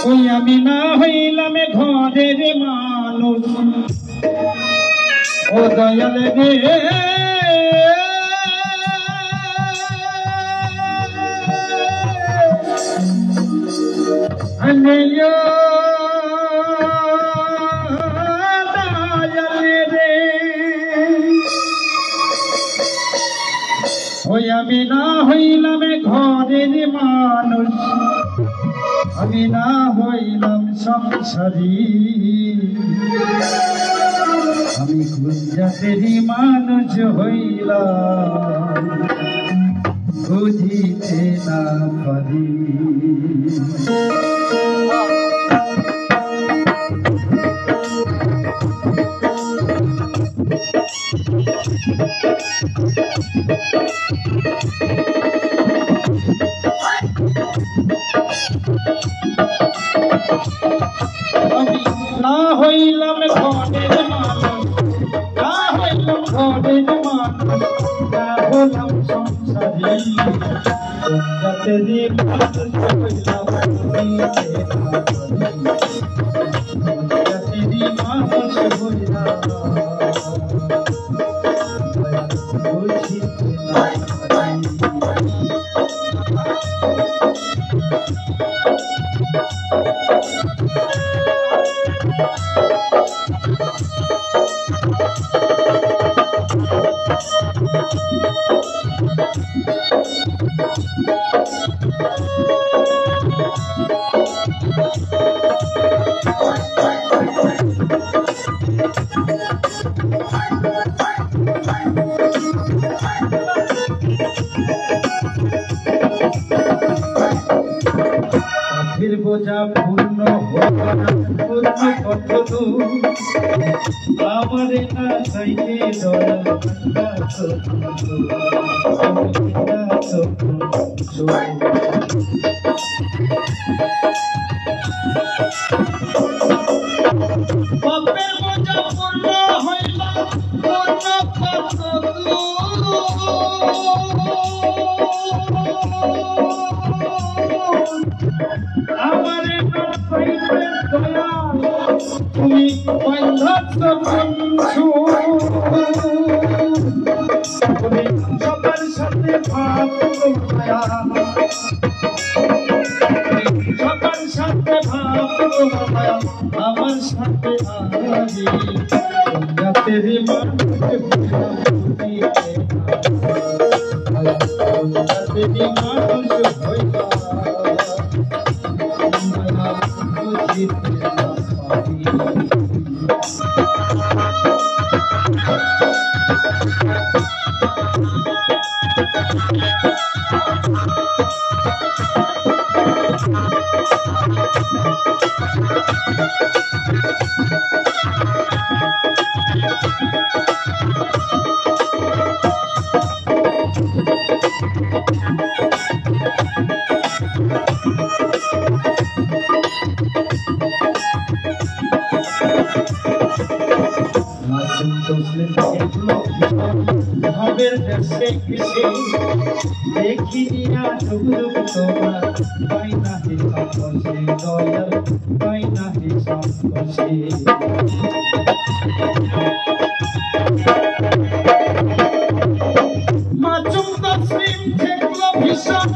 ওই আমি না হইলাম ঘরের মানুষ ও দয়াল রে ওই আমি না হইলাম ঘরের মানুষ আমি না হইলাম সংসারী আমি গুজরাটেরই মানুষ হইলাম বুঝিতে না পারি না হইলাম ঘরের মানুষ না হইলাম ঘরের মানুষ না হলাম সংসারী যাতে মানুষ হইলাম যাতে মানুষ হইলাম বুঝিতে না পারি পাখির বোঝা পূর্ণ হোক না পূর্ণ কতদূর আমার না চাইতে দয়াল পাপের বোঝা পূর্ণ হইল পূর্ণ আমার তুমি সবার সাথে ভাব সবার সাথে ভাব আমার সাথে আগে তেরি মানুষ হইলা ভাবের দেশে কিসে দেখি না ডুবডুব তোমার পাই না হে সংকোচে দয়াল পাই না হে সংকোচে মাচুম তসলিম দেখলো ভীষণ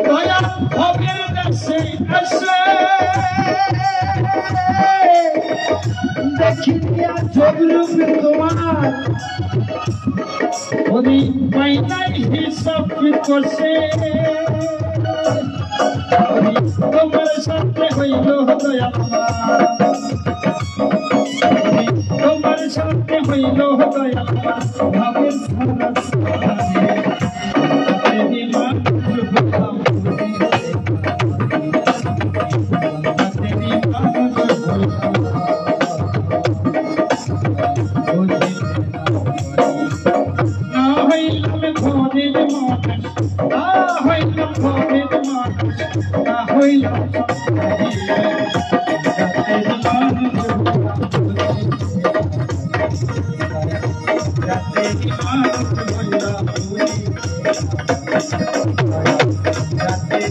দয়াল ভাবের দেশে এসে দেখিয়া জগরূপ তোমার ওই পাইনাই হিসাব করছে তোমার সাথে হইল দয়াল তোমার সাথে হইল দয়াল ভাবের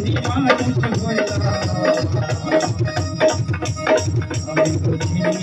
যদি মানুষ হইতাম আমি তো চিনি